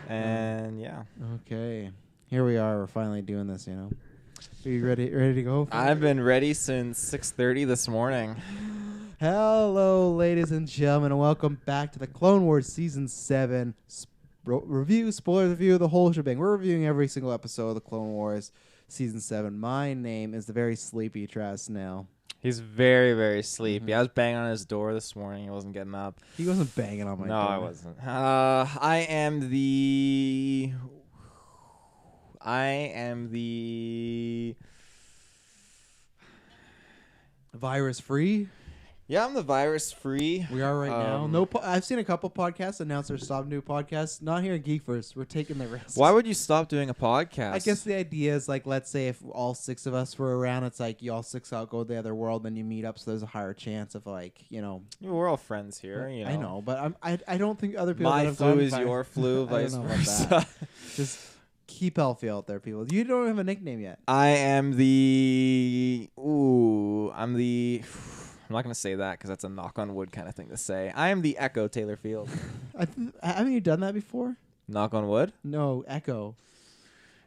And yeah. Okay. Here we are. We're finally doing this, you know. Are you ready to go? I've been ready since 6:30 this morning. Hello, ladies and gentlemen, and welcome back to the Clone Wars Season 7 review, spoiler review, the whole shebang. We're reviewing every single episode of the Clone Wars Season 7. My name is the very sleepy Travis Snell. He's very, very sleepy. I was banging on his door this morning. He wasn't getting up. He wasn't banging on my door. No, I wasn't. I am the... Virus-free? Yeah, I'm the virus-free. We are right now. No, I've seen a couple podcasts announce they're stopping doing podcasts. Not here at GeekVerse. We're taking the risk. Why would you stop doing a podcast? I guess the idea is, like, let's say if all six of us were around, it's like you all six out go to the other world, then you meet up, so there's a higher chance of, like, you know. We're all friends here, you know. I know, but I don't think other people. My flu is your flu, vice versa. Just keep healthy out there, people. You don't have a nickname yet. I am the... I'm not going to say that because that's a knock on wood kind of thing to say. I am the Echo Taylor Field. Haven't you done that before? Knock on wood? No, Echo.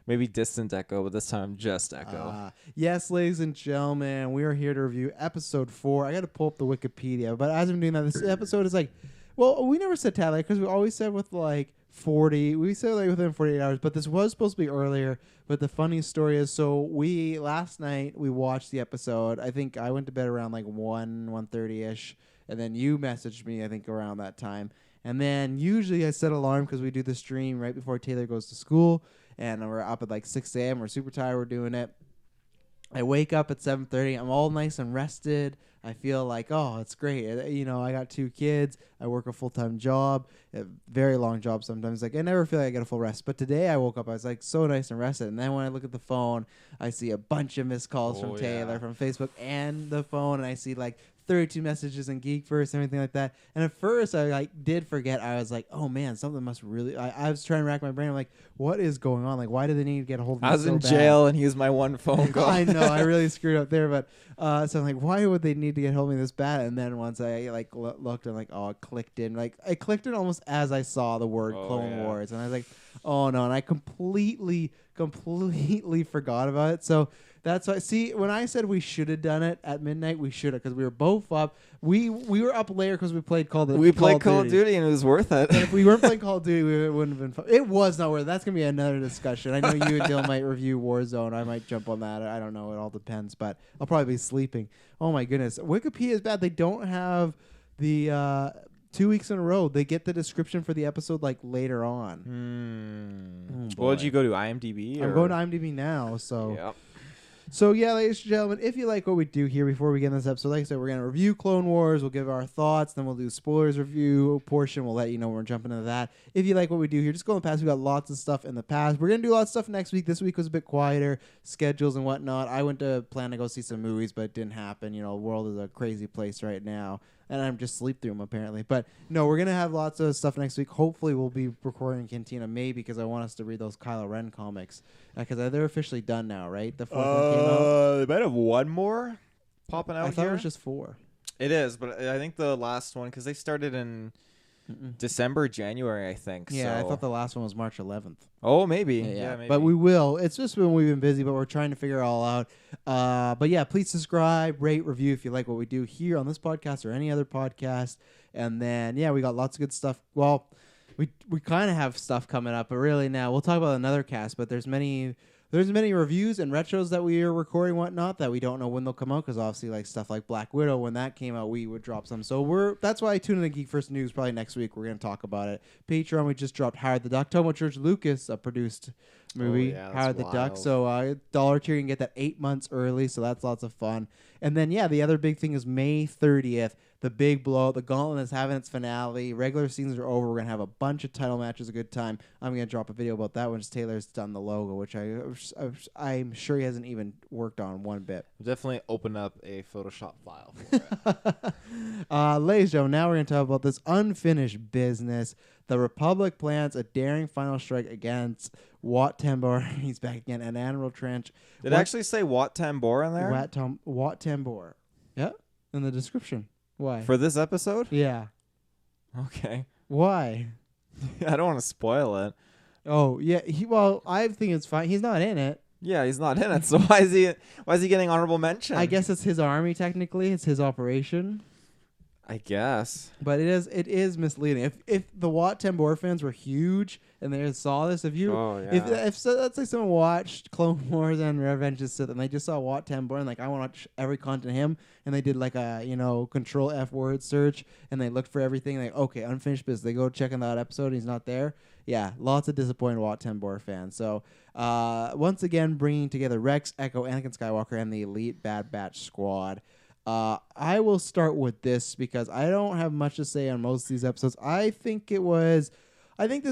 Maybe distant Echo, but this time just Echo. Yes, ladies and gentlemen, we are here to review episode 4. I got to pull up the Wikipedia, but as I'm doing that, this episode is like, well, we never said Tally because we always said with like 40. We said like within 48 hours, but this was supposed to be earlier. But the funny story is, so last night we watched the episode. I think I went to bed around like 1:30ish, and then you messaged me, I think, around that time. And then usually I set an alarm because we do the stream right before Taylor goes to school, and we're up at like 6 a.m. We're super tired. We're doing it. I wake up at 7:30. I'm all nice and rested. I feel like, oh, it's great. You know, I got 2 kids. I work a full-time job, a very long job sometimes. Like, I never feel like I get a full rest. But today I woke up, I was like so nice and rested. And then when I look at the phone, I see a bunch of missed calls from Taylor from Facebook and the phone. And I see like 32 messages in GeekVerse and everything like that. And at first I like did forget. I was like, oh man, something must really. I was trying to rack my brain. I'm like, what is going on? Like, why do they need to get a hold of me? I was in jail and he was my one phone call. I know, I really screwed up there. But so I'm like, why would they need to get hold of me this bad? And then once I like looked and like, oh, it clicked in. Like I clicked in almost as I saw the word Clone Wars, and I was like, oh no, and I completely forgot about it. So that's why. See, when I said we should have done it at midnight, we should have, because we were both up. We were up later because we played Call of Duty. We played Call of Duty and it was worth it. And if we weren't playing Call of Duty, it wouldn't have been fun. It was not worth it. That's gonna be another discussion. I know you and Dylan might review Warzone. I might jump on that. I don't know. It all depends. But I'll probably be sleeping. Oh my goodness, Wikipedia is bad. They don't have the 2 weeks in a row. They get the description for the episode like later on. What did you go to, IMDb? I'm going to IMDb now. So. Yep. So, yeah, ladies and gentlemen, if you like what we do here before we get in this episode, like I said, we're going to review Clone Wars. We'll give our thoughts. Then we'll do spoilers review portion. We'll let you know when we're jumping into that. If you like what we do here, just go in the past. We got lots of stuff in the past. We're going to do a lot of stuff next week. This week was a bit quieter, schedules and whatnot. I went to plan to go see some movies, but it didn't happen. You know, the world is a crazy place right now. And I'm just sleep through them, apparently. But, no, we're going to have lots of stuff next week. Hopefully, we'll be recording Cantina, maybe, because I want us to read those Kylo Ren comics. Because they're officially done now, right? The 4th one came out. They might have one more popping out I thought here. it was just 4. It is, but I think the last one, because they started in December, January, I think. Yeah, so. I thought the last one was March 11th. Oh, maybe. Yeah, maybe. But we will. It's just when we've been busy, but we're trying to figure it all out. But yeah, please subscribe, rate, review if you like what we do here on this podcast or any other podcast. And then, yeah, we got lots of good stuff. Well, we kind of have stuff coming up, but really now we'll talk about another cast. But there's many reviews and retros that we are recording and whatnot that we don't know when they'll come out, because obviously like stuff like Black Widow, when that came out, we would drop some. So that's why I tune in to GeekVerse News probably next week. We're going to talk about it. Patreon, we just dropped Howard the Duck. Talking about George Lucas produced movie, Howard the Duck. So dollar tier, you can get that 8 months early, so that's lots of fun. And then, yeah, the other big thing is May 30th, the big blowout. The Gauntlet is having its finale. Regular seasons are over. We're going to have a bunch of title matches, a good time. I'm going to drop a video about that once Taylor's done the logo, which I'm sure he hasn't even worked on one bit. Definitely open up a Photoshop file for it. Ladies and gentlemen, now we're going to talk about this unfinished business. The Republic plans a daring final strike against Wat Tambor. He's back again. And Admiral Trench. Did it actually say Wat Tambor in there? Wat Tambor. Yeah, in the description. Why? For this episode? Yeah. Okay. Why? I don't want to spoil it. Oh yeah. I think it's fine. He's not in it. Yeah, he's not in it. So why is he getting honorable mention? I guess it's his army technically. It's his operation. I guess. But it is misleading. If the Wat Tambor fans were huge and they saw this, if let's say someone watched Clone Wars and Revenge of the Sith and they just saw Wat Tambor and like I want to watch every content of him and they did like a control F word search and they looked for everything like okay unfinished business, they go check on that episode and he's not there. Yeah, lots of disappointed Wat Tambor fans. So once again bringing together Rex, Echo, Anakin Skywalker, and the Elite Bad Batch squad. I will start with this because I don't have much to say on most of these episodes. I think this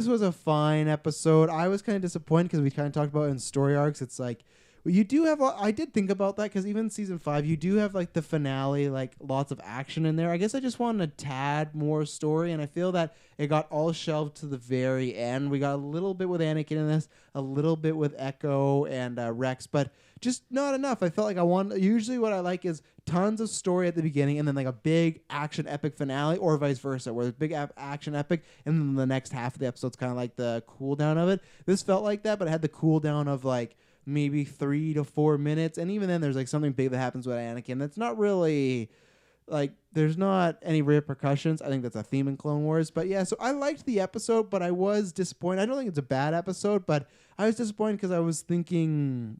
was a fine episode. I was kind of disappointed because we kind of talked about it in story arcs. It's like you do have. I did think about that because even season 5, you do have like the finale, like lots of action in there. I guess I just wanted a tad more story, and I feel that it got all shelved to the very end. We got a little bit with Anakin in this, a little bit with Echo and Rex, but just not enough. I felt like usually what I like is tons of story at the beginning and then like a big action epic finale or vice versa where there's big action epic and then the next half of the episode's kind of like the cool down of it. This felt like that, but it had the cool down of like maybe 3 to 4 minutes. And even then there's like something big that happens with Anakin that's not really like there's not any repercussions. I think that's a theme in Clone Wars. But yeah, so I liked the episode, but I was disappointed. I don't think it's a bad episode, but I was disappointed because I was thinking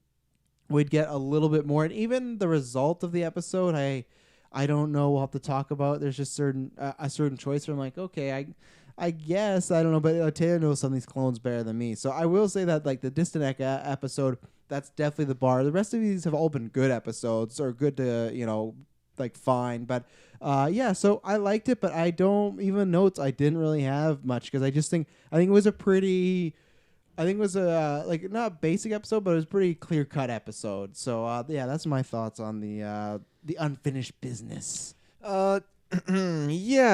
we'd get a little bit more, and even the result of the episode, I don't know. We'll have to talk about. There's just a certain choice where I'm like, okay, I guess I don't know, but Taylor knows some of these clones better than me, so I will say that like the Distant episode, that's definitely the bar. The rest of these have all been good episodes or good to like fine, but yeah. So I liked it, but I don't even notes. I didn't really have much because I think it was a pretty. I think it was a like not a basic episode, but it was a pretty clear cut episode. So yeah, that's my thoughts on the unfinished business. Yeah,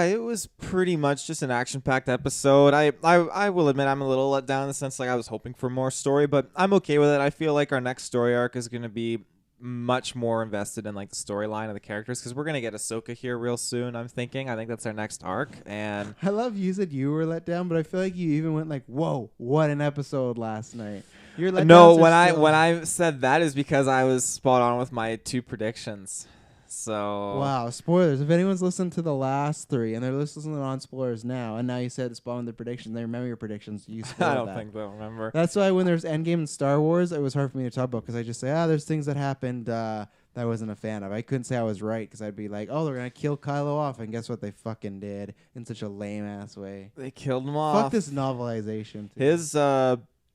it was pretty much just an action-packed episode. I will admit I'm a little let down in the sense like I was hoping for more story, but I'm okay with it. I feel like our next story arc is going to be much more invested in like the storyline of the characters because we're gonna get Ahsoka here real soon. I think that's our next arc, and I love you said you were let down, but I feel like you even went like, "Whoa, what an episode last night!" You're let no, when I said that is because I was spot on with my 2 predictions. So wow, spoilers! If anyone's listened to the last 3 and they're listening on spoilers now, and now you said spawn the predictions, they remember your predictions. You I don't think they'll remember. That's why when there's Endgame and Star Wars, it was hard for me to talk about because I just say, there's things that happened that I wasn't a fan of. I couldn't say I was right because I'd be like, they're gonna kill Kylo off, and guess what? They fucking did in such a lame ass way. They killed him off. Fuck this novelization. Too. His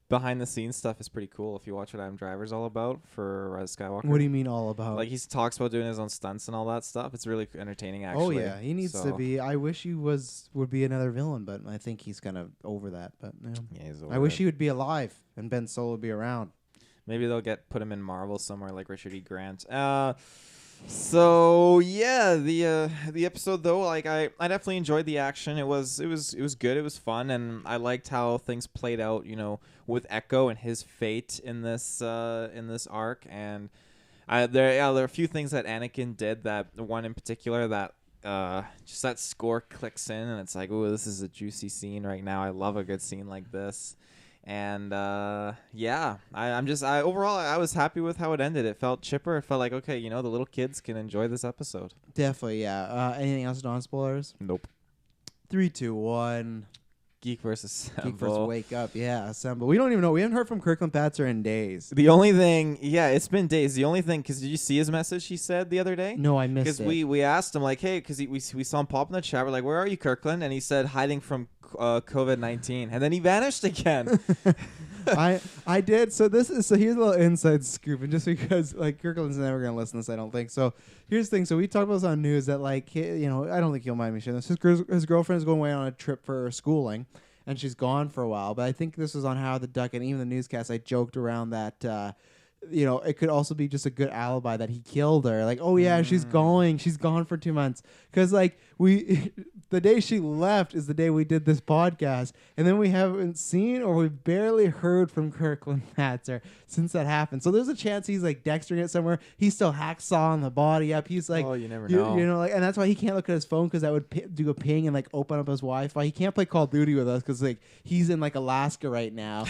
behind the scenes stuff is pretty cool if you watch what Adam Driver's all about for Rise Skywalker. What do you mean all about? Like he talks about doing his own stunts and all that stuff. It's really entertaining actually. Oh yeah, he needs to be. I wish he would be another villain, but I think he's kind of over that. But yeah he's over I wish he would be alive and Ben Solo would be around. Maybe they'll put him in Marvel somewhere like Richard E. Grant. So yeah, the episode though, like I definitely enjoyed the action. It was good. It was fun, and I liked how things played out. With Echo and his fate in this arc. And there are a few things that Anakin did. That one in particular that just that score clicks in, and it's like, oh, this is a juicy scene right now. I love a good scene like this. And yeah, overall I was happy with how it ended. It felt chipper. It felt like okay, the little kids can enjoy this episode. Definitely, yeah. Anything else non spoilers? Nope. 3, 2, 1. GeekVerse assemble. GeekVerse wake up, yeah, assemble. We don't even know. We haven't heard from Kirklin Patzer in days. The only thing, yeah, it's been days. The only thing, because did you see his message he said the other day? No, I missed it. Because we asked him like, hey, because we saw him pop in the chat. We're like, where are you, Kirklin? And he said hiding from COVID-19, and then he vanished again. I did. So here's a little inside scoop, and just because like Kirkland's never gonna listen to this, I don't think. So here's the thing. So we talked about this on news that like I don't think you'll mind me sharing this. His girlfriend is going away on a trip for schooling, and she's gone for a while. But I think this was on Howard the Duck and even the newscast. I joked around that you know, it could also be just a good alibi that he killed her. Like, oh yeah, she's gone for 2 months. Because like the day she left is the day we did this podcast, and then we haven't seen or we've barely heard from Kirklin Hatzer since that happened. So there's a chance he's like dextering it somewhere. He's still hacksawing the body up. He's like, oh, you never know. You know, like, and that's why he can't look at his phone because that would do a ping and like open up his Wi-Fi. He can't play Call of Duty with us because like he's in like Alaska right now.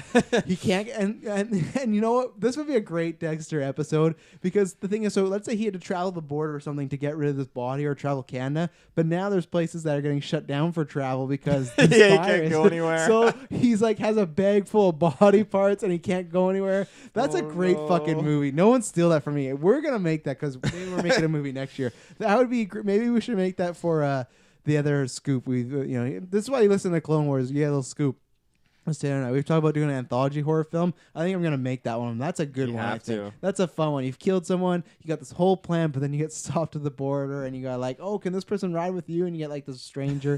He can't, and you know what? This would be a great Dexter episode because the thing is, so let's say he had to travel the border or something to get rid of this body or travel Canada, but now there's places that are getting shut down for travel because yeah, he can't go anywhere. So he's like has a bag full of body parts and he can't go anywhere. That's a great fucking movie. No one steal that from me. We're gonna make that because maybe we're making a movie next year. That would be maybe we should make that for the other scoop. We you know, this is why you listen to Clone Wars. You get a little scoop. We've talked about doing an anthology horror film. I think I'm gonna make that one. That's a good one. I think that's a fun one. You've killed someone, you got this whole plan, but then you get stopped at the border, and you got like, oh, can this person ride with you? And you get like this stranger.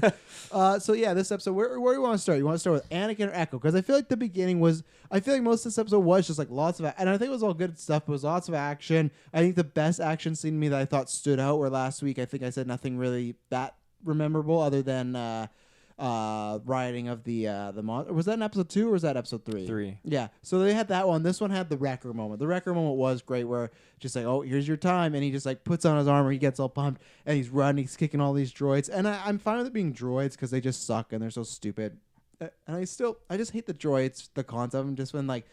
So yeah, this episode, where do you want to start? You want to start with Anakin or Echo? Because I feel like the beginning was, I feel like most of this episode was just like lots of, and I think it was all good stuff. But it was lots of action. I think the best action scene to me that I thought stood out were last week. I think I said nothing really that memorable other than. Rioting of the monster. Was that in episode 2 or was that episode 3? 3. Yeah. So they had that one. This one had the wrecker moment. The wrecker moment was great where just like, oh, here's your time. And he just like puts on his armor. He gets all pumped and he's running. He's kicking all these droids. And I'm fine with it being droids because they just suck and they're so stupid. And I just hate the droids, the concept of them just when like,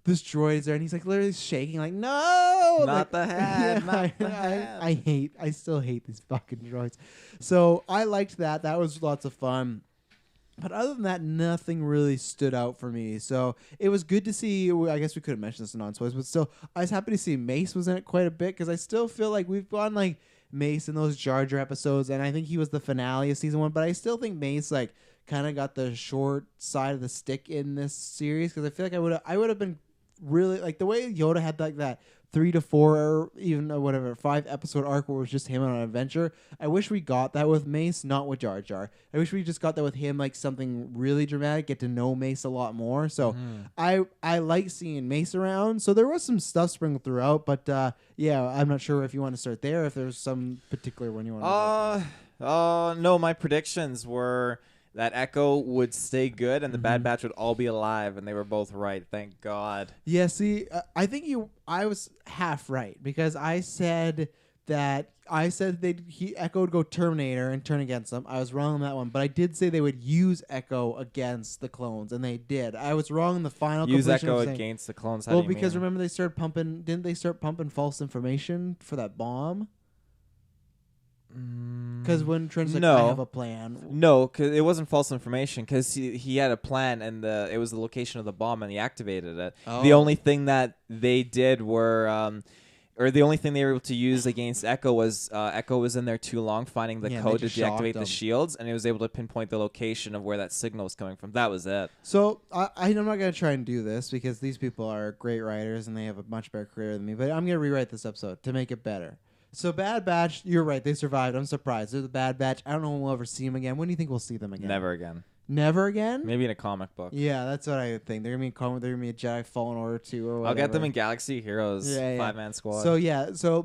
this droid is there and he's like literally shaking like no not like, the head yeah, not the head. I still hate these fucking droids. So I liked that was lots of fun, but other than that nothing really stood out for me. So it was good to see. I guess we could have mentioned this in non-spoilers, but still I was happy to see Mace was in it quite a bit because I still feel like we've gone like Mace in those Jar Jar episodes and I think he was the finale of season 1, but I still think Mace like kind of got the short side of the stick in this series because I feel like I would have been really like the way Yoda had like that 3 to 4 or even whatever 5 episode arc where it was just him on an adventure. I wish we got that with Mace, not with Jar Jar. I wish we just got that with him, like something really dramatic, get to know Mace a lot more. So I like seeing Mace around. So there was some stuff sprinkled throughout, but yeah, I'm not sure if you want to start there, if there's some particular one you want to no, my predictions were that Echo would stay good and the Bad Batch would all be alive, and they were both right. Thank God. Yeah, see, I think I was half right because I said Echo would go Terminator and turn against them. I was wrong on that one, but I did say they would use Echo against the clones, and they did. I was wrong in the final. Use Echo against the clones. How well, do you because mean? remember didn't they start pumping false information for that bomb? Because when Trent's like, I have a plan. No, because it wasn't false information. Because he had a plan, and it was the location of the bomb, and he activated it. Oh. The only thing that they did were, or the only thing they were able to use against Echo was Echo was in there too long, finding the code to deactivate the shields, and he was able to pinpoint the location of where that signal was coming from. That was it. So I'm not gonna try and do this because these people are great writers and they have a much better career than me. But I'm gonna rewrite this episode to make it better. So Bad Batch, you're right. They survived. I'm surprised. They're the Bad Batch. I don't know when we'll ever see them again. When do you think we'll see them again? Never again. Never again? Maybe in a comic book. Yeah, that's what I would think. They're gonna be in comic. They're gonna be a Jedi Fallen Order 2 or whatever. I'll get them in Galaxy Heroes 5-man squad. So yeah, so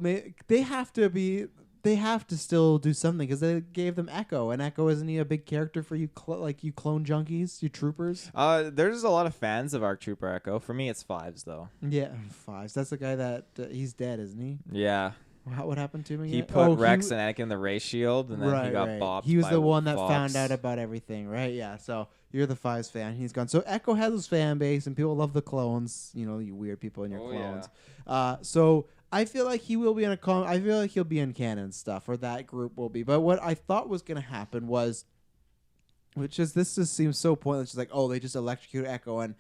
they have to be. They have to still do something because they gave them Echo, and Echo isn't he a big character for you, like you clone junkies, you troopers? There's a lot of fans of ARC Trooper Echo. For me, it's Fives though. Yeah, Fives. That's the guy that he's dead, isn't he? Yeah. What happened to him again? He put Rex and Anakin in the ray shield, and then he got bopped. He was the one that Fox. found out about everything, right? Yeah. So you're the Fives fan. He's gone. So Echo has his fan base, and people love the clones. You know, you weird people in your clones. Yeah. So I feel like he will be in I feel like he'll be in canon stuff, or that group will be. But what I thought was going to happen was, this just seems so pointless. It's like, oh, they just electrocuted Echo, and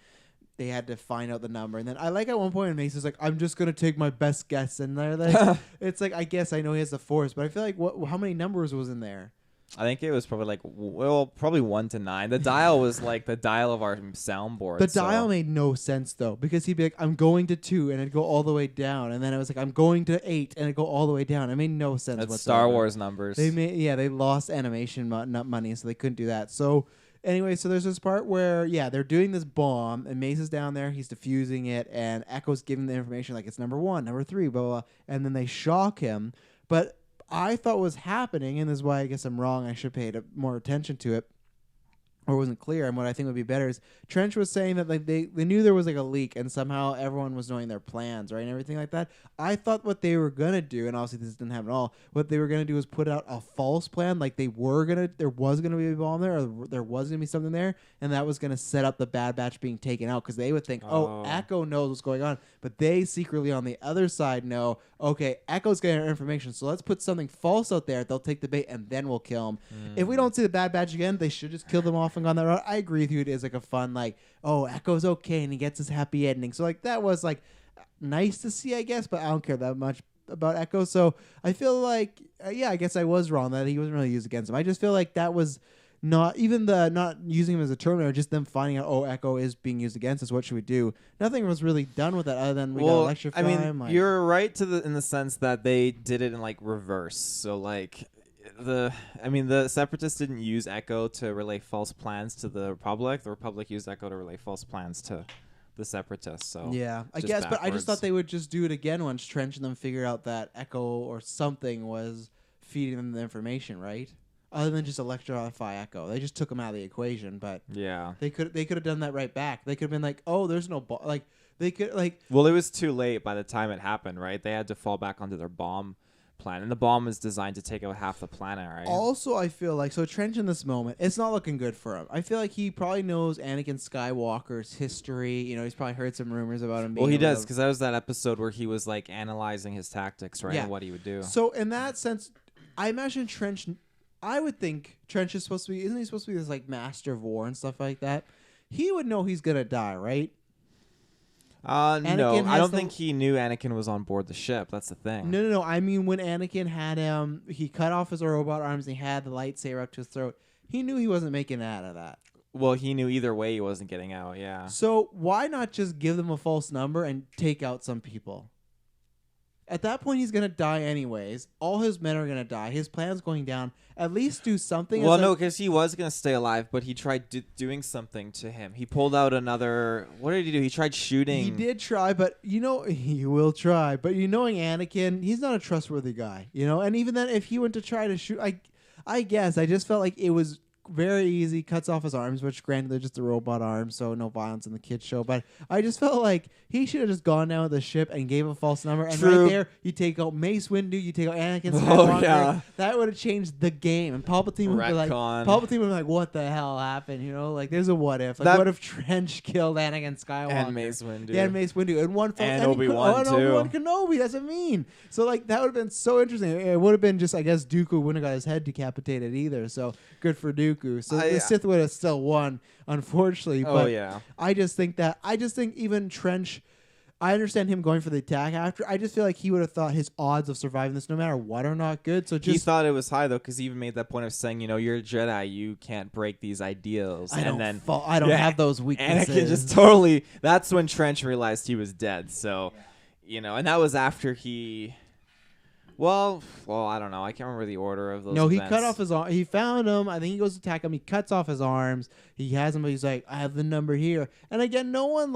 they had to find out the number. And then I like at one point when Mace is like, I'm just going to take my best guess. And they're like, it's like, I guess I know he has the Force, but I feel like how many numbers was in there? I think it was probably like, probably 1 to 9. The dial was like the dial of our soundboard. The dial made no sense though, because he'd be like, I'm going to 2 and it'd go all the way down. And then it was like, I'm going to 8 and it'd go all the way down. It made no sense whatsoever. whatsoever. Star Wars numbers. They lost animation money, so they couldn't do that. So Anyway, so there's this part where, they're doing this bomb, and Mace is down there, he's defusing it, and Echo's giving the information like it's number 1, number 3, blah, blah, blah, and then they shock him. But I thought what was happening, and this is why I guess I'm wrong, I should have paid more attention to it, or wasn't clear, and what I think would be better is Trench was saying that like they knew there was like a leak and somehow everyone was knowing their plans, right, and everything like that. I thought what they were gonna do, and obviously this didn't happen at all, what they were gonna do was put out a false plan, like there was gonna be a bomb there, or there was gonna be something there, and that was gonna set up the Bad Batch being taken out, because they would think, Echo knows what's going on, but they secretly on the other side know, okay, Echo's getting our information, so let's put something false out there, they'll take the bait, and then we'll kill him. If we don't see the Bad Batch again, they should just kill them off and go on that route. I agree with you. It is like a fun, like, Echo's okay and he gets his happy ending. So like that was like nice to see, I guess, but I don't care that much about Echo. So I feel like, I guess I was wrong that he wasn't really used against him. I just feel like that was not even not using him as a Terminator, just them finding out, Echo is being used against us. What should we do? Nothing was really done with that other than we got electrify him. I mean, you're right in the sense that they did it in like reverse. So like. The Separatists didn't use Echo to relay false plans to the Republic. The Republic used Echo to relay false plans to the Separatists. So I guess, but I just thought they would just do it again once Trench and them figured out that Echo or something was feeding them the information, right? Other than just electrify Echo, they just took him out of the equation. But they could have done that right back. They could have been like, there's no they could like. Well, it was too late by the time it happened, right? They had to fall back onto their bomb plan, and the bomb is designed to take out half the planet, right? Also, I feel like Trench in this moment, it's not looking good for him. I feel like he probably knows Anakin Skywalker's history. You know, he's probably heard some rumors about him. Well, he does, because that was that episode where he was like analyzing his tactics, right, and what he would do. So in that sense, I imagine Trench. I would think Trench is supposed to be. Isn't he supposed to be this like master of war and stuff like that? He would know he's gonna die, right? No, I don't think he knew Anakin was on board the ship. That's the thing. No. I mean, when Anakin had him, he cut off his robot arms and he had the lightsaber up to his throat. He knew he wasn't making it out of that. Well, he knew either way he wasn't getting out, yeah. So why not just give them a false number and take out some people? At that point, he's going to die anyways. All his men are going to die. His plan's going down. At least do something. Well, no, because he was going to stay alive, but he tried doing something to him. He pulled out another... What did he do? He tried shooting. He did try, but, he will try. But knowing Anakin, he's not a trustworthy guy, And even then, if he went to try to shoot... I guess. I just felt like it was very easy. Cuts off his arms, which granted they're just a robot arms, so no violence in the kids show. But I just felt like he should have just gone down with the ship and gave a false number. And right there, you take out Mace Windu, you take out Anakin Skywalker. Yeah. That would have changed the game. And Palpatine would be like, what the hell happened? Like there's a what if. Like what if Trench killed Anakin Skywalker and Mace Windu? Yeah, and Mace Windu and one and Obi-Wan too. Obi-Wan Kenobi. That's what I mean. So like that would have been so interesting. It would have been just, I guess Dooku wouldn't have got his head decapitated either. So good for Dooku. So the Sith would have still won, unfortunately. But I just think even Trench, I understand him going for the attack after. I just feel like he would have thought his odds of surviving this, no matter what, are not good. So he thought it was high though, because he even made that point of saying, you're a Jedi, you can't break these ideals. I don't have those weaknesses. Anakin just totally. That's when Trench realized he was dead. So, and that was after he. Well, I don't know. I can't remember the order of those. No, he events. cut off his arm. He found him. I think he goes to attack him. He cuts off his arms. He has him, but he's like, I have the number here. And again, no one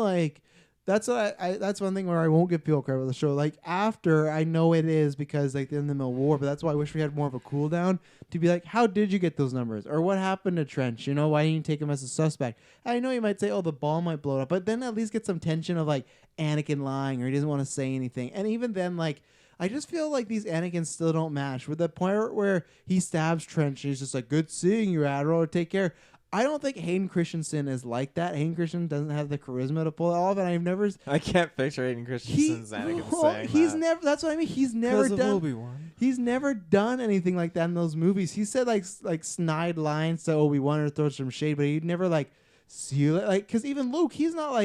that's that's one thing where I won't give people credit for the show. Like after, I know it is because they're in the middle of war, but that's why I wish we had more of a cooldown to be like, how did you get those numbers? Or what happened to Trench? Why didn't you take him as a suspect? I know you might say, the ball might blow up, but then at least get some tension of Anakin lying or he doesn't want to say anything. And even then, I just feel like these Anakins still don't match. With the point where he stabs Trench, he's just like, good seeing you, Admiral, take care. I don't think Hayden Christensen is like that. Hayden Christensen doesn't have the charisma to pull it off, and I can't picture Hayden Christensen's Anakin saying that. That's what I mean. He's never done... Obi-Wan. He's never done anything like that in those movies. He said like snide lines to Obi-Wan or throws some shade, but he'd never seal it. Because even Luke, he's not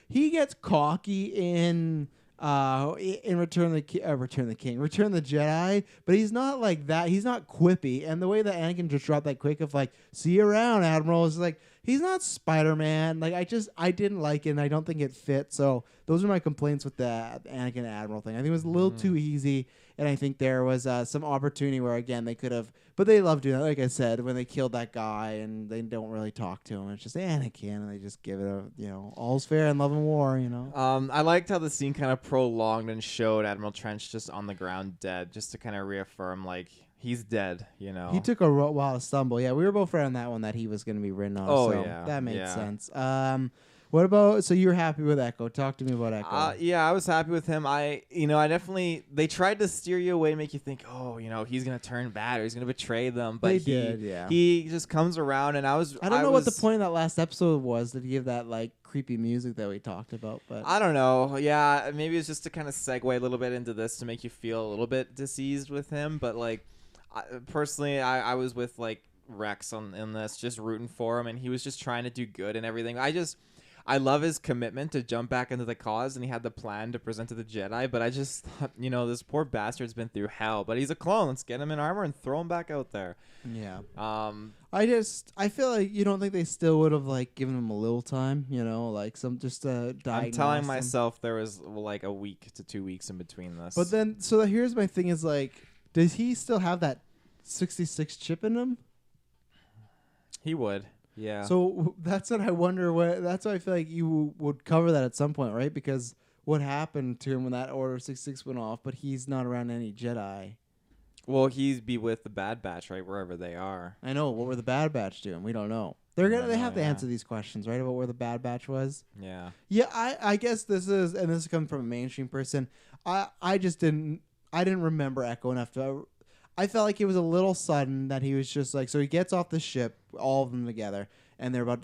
he gets cocky in Return the Jedi, but he's not like that. He's not quippy, and the way that Anakin just dropped that quick of see you around, Admiral, is he's not Spider-Man. Like I didn't like it, and I don't think it fit. So those are my complaints with the Anakin Admiral thing. I think it was a little too easy, and I think there was some opportunity where again they could have, but they love doing that. Like I said, when they killed that guy and they don't really talk to him, it's just Anakin, and they just give it a all's fair in love and war. I liked how the scene kind of prolonged and showed Admiral Trench just on the ground dead, just to kind of reaffirm like he's dead. He took a while to stumble. Yeah, we were both right on that one that he was going to be written on. Oh, so yeah. that made Yeah. sense. What about? So you were happy with Echo? Talk to me about Echo. Yeah, I was happy with him. I definitely, they tried to steer you away, make you think, oh, he's gonna turn bad or he's gonna betray them. But They did, yeah. He just comes around, and I don't know what the point of that last episode was to give that like creepy music that we talked about, but I don't know. Yeah, maybe it's just to kind of segue a little bit into this to make you feel a little bit diseased with him. But like, personally, I was with like Rex in this, just rooting for him, and he was just trying to do good and everything. I love his commitment to jump back into the cause, and he had the plan to present to the Jedi. But I just thought, this poor bastard's been through hell. But he's a clone. Let's get him in armor and throw him back out there. yeah. I feel like you don't think they still would have like given him a little time, like some just diagnose I'm telling him. myself there was like a week to 2 weeks in between this. But then, here's my thing: is like, does he still have that 66 chip in him? He would. Yeah. So that's what I wonder. That's why I feel like you would cover that at some point, right? Because what happened to him when that Order 66 went off? But he's not around any Jedi. Well, he'd be with the Bad Batch, right, wherever they are. I know. What were the Bad Batch doing? We don't know. They have to answer these questions, right? About where the Bad Batch was. Yeah. Yeah. I guess this is coming from a mainstream person. I didn't remember Echo enough to. I felt like it was a little sudden that he was just like, so he gets off the ship, all of them together, and you're about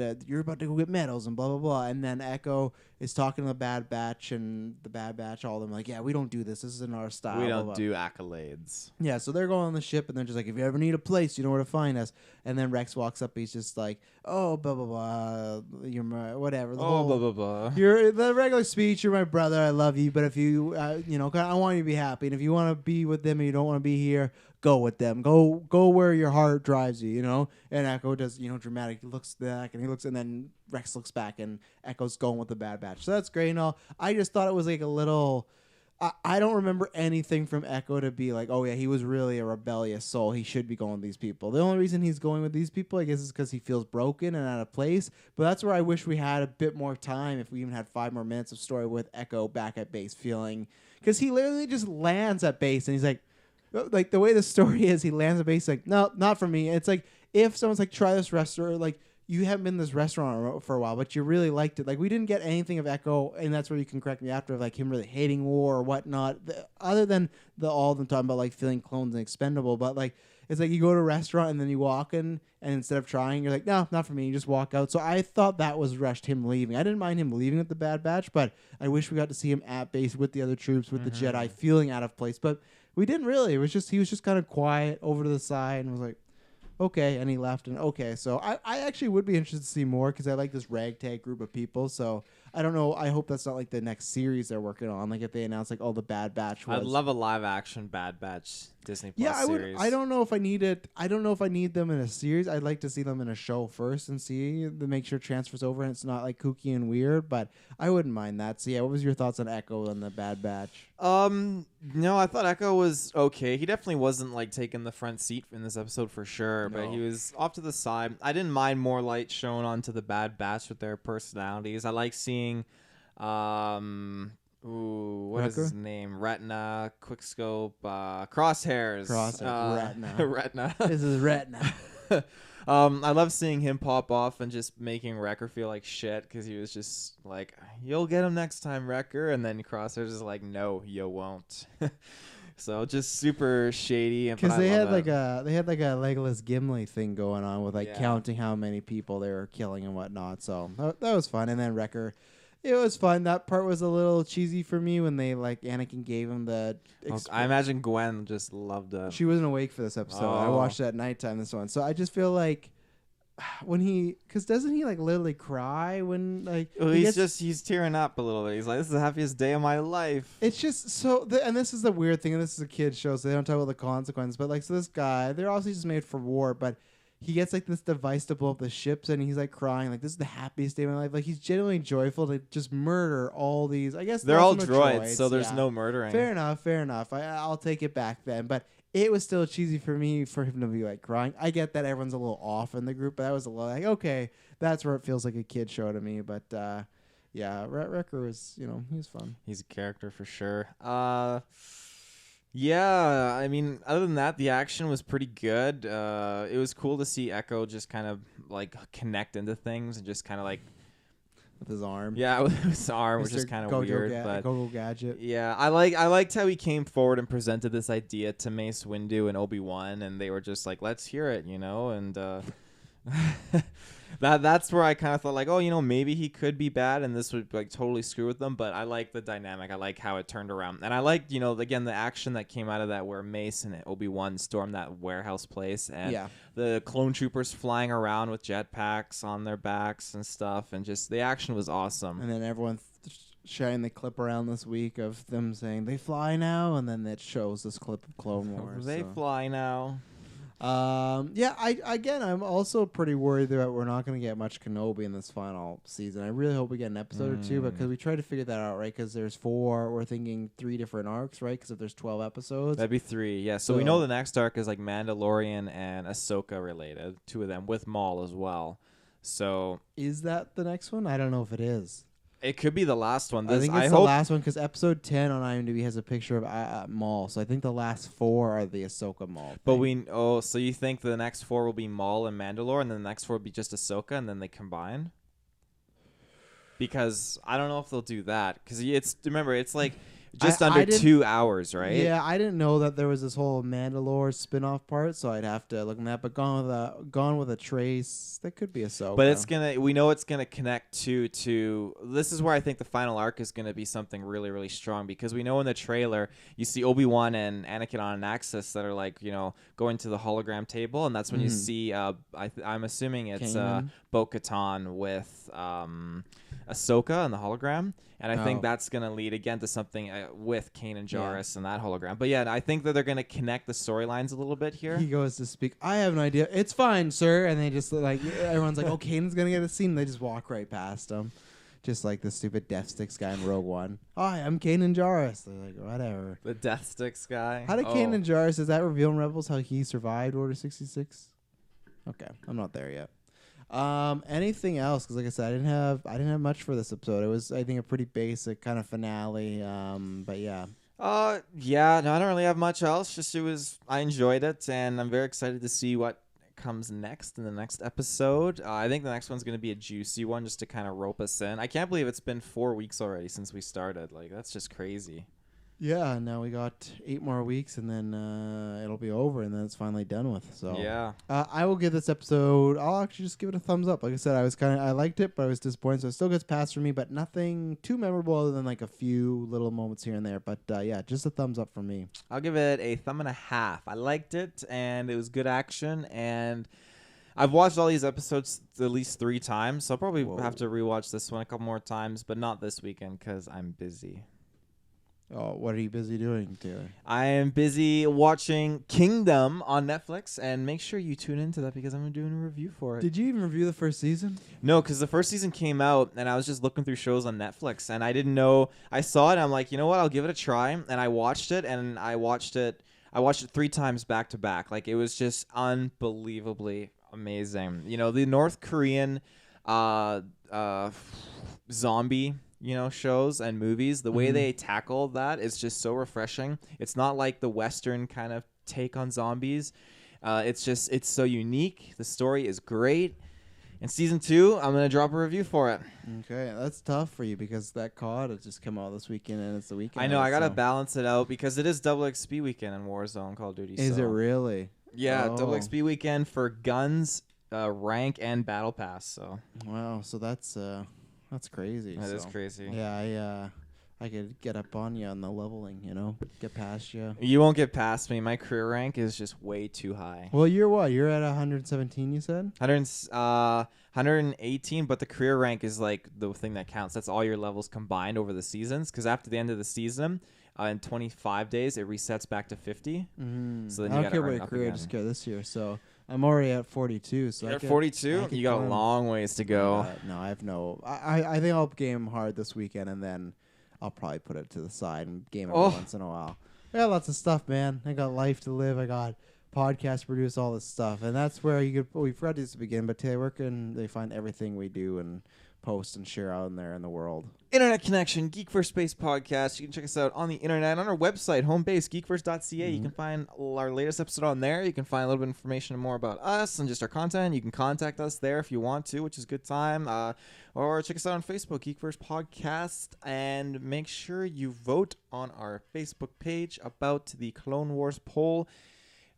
to go get medals and blah, blah, blah. And then Echo is talking to the Bad Batch, and the Bad Batch, all of them like, yeah, we don't do this. This isn't our style. We blah, don't blah. do accolades. Yeah, so they're going on the ship, and they're just like, if you ever need a place, you know where to find us. And then Rex walks up, he's just like, oh, blah, blah, blah, you're my, whatever. Blah, blah, blah. You're the regular speech, you're my brother, I love you, but if you, I want you to be happy. And if you want to be with them and you don't want to be here, go with them. Go where your heart drives you, And Echo does, dramatic, looks back, and he looks, and then Rex looks back, and Echo's going with the Bad Batch. So that's great and all. I just thought it was like a little... I don't remember anything from Echo to be like, oh yeah, he was really a rebellious soul. He should be going with these people. The only reason he's going with these people, I guess, is because he feels broken and out of place. But that's where I wish we had a bit more time, if we even had 5 more minutes of story with Echo back at base, feeling... Because he literally just lands at base, and he's like the way the story is, he lands at base like, no, not for me. It's like if someone's like, try this restaurant, like you haven't been in this restaurant for a while, but you really liked it. Like we didn't get anything of Echo, and that's where you can correct me after, of like him really hating war or whatnot. Other than all of them talking about like feeling clones and expendable, but like it's like you go to a restaurant and then you walk in, and instead of trying, you're like, no, not for me. You just walk out. So I thought that was rushed, him leaving. I didn't mind him leaving with the Bad Batch, but I wish we got to see him at base with the other troops, with the Jedi, feeling out of place. But we didn't really. He was just kind of quiet over to the side and was like, okay, and he left, and okay. So I actually would be interested to see more, because I like this ragtag group of people. So I don't know. I hope that's not like the next series they're working on. Like if they announce like, oh, the Bad Batch was. I'd love a live action Bad Batch Disney Plus series. I don't know if I need it. I don't know if I need them in a series. I'd like to see them in a show first and see to make sure transfers over and it's not like kooky and weird. But I wouldn't mind that. So yeah, what was your thoughts on Echo and the Bad Batch? No, I thought Echo was okay. He definitely wasn't like taking the front seat in this episode for sure, but he was off to the side. I didn't mind more light shown onto the Bad Batch with their personalities. I like seeing, what is his name? Retina, Quickscope, Crosshairs. Retina. Retina. This is Retina. I love seeing him pop off and just making Wrecker feel like shit, because he was just like, you'll get him next time, Wrecker. And then Crosshairs is like, no, you won't. So just super shady. Because they had like a Legolas Gimli thing going on with like counting how many people they were killing and whatnot. So that was fun. And then Wrecker, it was fun. That part was a little cheesy for me when they like Anakin gave him the. I imagine Gwen just loved it. She wasn't awake for this episode. I watched it at nighttime. This one, so I just feel like when because doesn't he like literally cry when like he's tearing up a little bit. He's like, this is the happiest day of my life. It's just so and this is the weird thing, and this is a kid's show, so they don't talk about the consequences. But like, so this guy, they're obviously just made for war, but he gets like this device to blow up the ships, and he's like crying, like this is the happiest day of my life. Like he's genuinely joyful to just murder all these. I guess They're all lots of droids, so there's yeah. no murdering. Fair enough. I'll take it back then, but. It was still cheesy for me for him to be like crying. I get that everyone's a little off in the group, but that was a little like, okay, that's where it feels like a kid show to me. But yeah, Wrecker was, he was fun. He's a character for sure. Yeah, I mean, other than that, the action was pretty good. It was cool to see Echo just kind of like connect into things and just kind of like with his arm. Yeah, with his arm, which is kind of weird. But Go Gadget. Yeah, I liked how he came forward and presented this idea to Mace Windu and Obi-Wan, and they were just like, let's hear it, and that's where I kind of thought like, oh, maybe he could be bad and this would like totally screw with them. But I like the dynamic. I like how it turned around, and I liked again the action that came out of that where Mace and Obi-Wan stormed that warehouse place, and the clone troopers flying around with jetpacks on their backs and stuff, and just the action was awesome. And then everyone sharing the clip around this week of them saying they fly now, and then it shows this clip of Clone Wars. They fly now. I'm also pretty worried that we're not going to get much Kenobi in this final season. I really hope we get an episode or two, because we tried to figure that out, right? Because there's 4, we're thinking 3 different arcs, right? Because if there's 12 episodes, that'd be 3. Yeah, so we know the next arc is like Mandalorian and Ahsoka related, 2 of them with Maul as well. So is that the next one? I don't know if it is. It could be the last one. I think it's the last one because episode 10 on IMDb has a picture of Maul. So I think the last 4 are the Ahsoka Maul. But so you think the next 4 will be Maul and Mandalore, and then the next 4 will be just Ahsoka, and then they combine? Because I don't know if they'll do that. Because remember, it's like just under 2 hours, right? Yeah, I didn't know that there was this whole Mandalore spin-off part, so I'd have to look at that. But Gone with a Trace, that could be Ahsoka. But we know it's gonna connect to. This is where I think the final arc is gonna be something really, really strong, because we know in the trailer you see Obi-Wan and Anakin on an axis that are like going to the hologram table, and that's when you see. I'm assuming it's Bo-Katan with Ahsoka and the hologram. And I think that's going to lead again to something with Kanan Jarrus and that hologram. But yeah, I think that they're going to connect the storylines a little bit here. He goes to speak. I have an idea. It's fine, sir. And they just like, everyone's like, oh, Kanan's going to get a scene. And they just walk right past him. Just like the stupid Death Sticks guy in Rogue One. Hi, I'm Kanan Jarrus. They're like, whatever. The Death Sticks guy. How did Kanan Jarrus, does that reveal in Rebels how he survived Order 66? Okay, I'm not there yet. Anything else? Because like I said, I didn't have much for this episode. It was, I think, a pretty basic kind of finale. But yeah. Yeah. No, I don't really have much else. Just I enjoyed it, and I'm very excited to see what comes next in the next episode. I think the next one's going to be a juicy one, just to kind of rope us in. I can't believe it's been 4 weeks already since we started. Like, that's just crazy. Yeah, now we got 8 more weeks, and then it'll be over, and then it's finally done with. So yeah, I will give this episode. I'll actually just give it a thumbs up. Like I said, I liked it, but I was disappointed. So it still gets passed for me, but nothing too memorable other than like a few little moments here and there. But yeah, just a thumbs up for me. I'll give it a 1.5. I liked it, and it was good action, and I've watched all these episodes at least 3 times, so I'll probably have to rewatch this one a couple more times, but not this weekend because I'm busy. Oh, what are you busy doing, Taylor? I am busy watching Kingdom on Netflix, and make sure you tune into that because I'm doing a review for it. Did you even review the first season? No, because the first season came out, and I was just looking through shows on Netflix, and I didn't know. I saw it, and I'm like, you know what? I'll give it a try, and I watched it, and I watched it 3 times back to back. Like, it was just unbelievably amazing. The North Korean zombie shows and movies, the way they tackle that is just so refreshing. It's not like the Western kind of take on zombies. It's so unique. The story is great. In season 2, I'm going to drop a review for it. Okay, that's tough for you because that COD has just come out this weekend, and it's the weekend. I know, I got to balance it out because it is double XP weekend in Warzone Call of Duty. Is it really? Yeah, double XP weekend for guns, rank, and battle pass. So wow, so that's crazy. That is crazy. Yeah, I could get up on you on the leveling, get past you. You won't get past me. My career rank is just way too high. Well, you're what? You're at 117, you said? 118, but the career rank is like the thing that counts. That's all your levels combined over the seasons, because after the end of the season, in 25 days, it resets back to 50. Mm-hmm. So then I you don't care got about your career, I just care this year. So I'm already at 42. So You're at 42? You got a long ways to go. No, I have no. I think I'll game hard this weekend, and then I'll probably put it to the side and game it once in a while. I got lots of stuff, man. I got life to live. I got podcast to produce, all this stuff. And that's where you could. We forgot this to begin, but Taylor, where can they find everything we do and post and share out in there in the world? Internet connection, GeekVerse Space Podcast. You can check us out on the internet on our website, home base, geekverse.ca. You can find our latest episode on there. You can find a little bit of information more about us and just our content. You can contact us there if you want to, which is a good time. Or check us out on Facebook, GeekVerse Podcast. And make sure you vote on our Facebook page about the Clone Wars poll.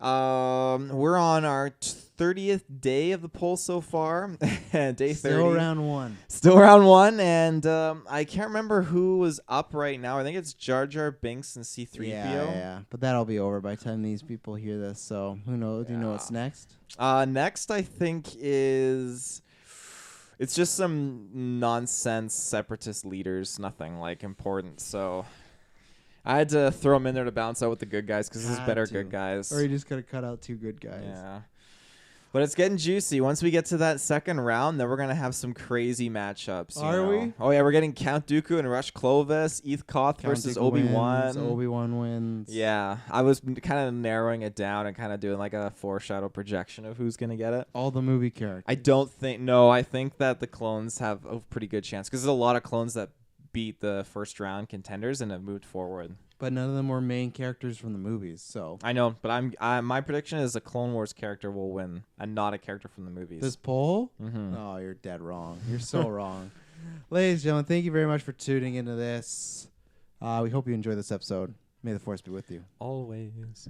We're on our 30th day of the poll so far. Day 30. Still round one. Still round one, and I can't remember who was up right now. I think it's Jar Jar Binks and C-3PO. Yeah. But that'll be over by the time these people hear this. So who knows? Do you know what's next? Next, I think it's just some nonsense separatist leaders. Nothing like important. So I had to throw them in there to bounce out with the good guys because this is better good guys. Or you just got to cut out two good guys. Yeah. But it's getting juicy. Once we get to that second round, then we're going to have some crazy matchups. Are we? Oh, yeah. We're getting Count Dooku and Rush Clovis, Eth Koth versus Obi-Wan. Obi-Wan wins. Yeah. I was kind of narrowing it down and kind of doing like a foreshadow projection of who's going to get it. All the movie characters. I think that the clones have a pretty good chance because there's a lot of clones that beat the first round contenders and have moved forward. But none of them were main characters from the movies, so I know, but my prediction is a Clone Wars character will win and not a character from the movies. This poll? Mm-hmm. Oh, you're dead wrong. You're so wrong. Ladies and gentlemen, thank you very much for tuning into this. We hope you enjoyed this episode. May the Force be with you. Always.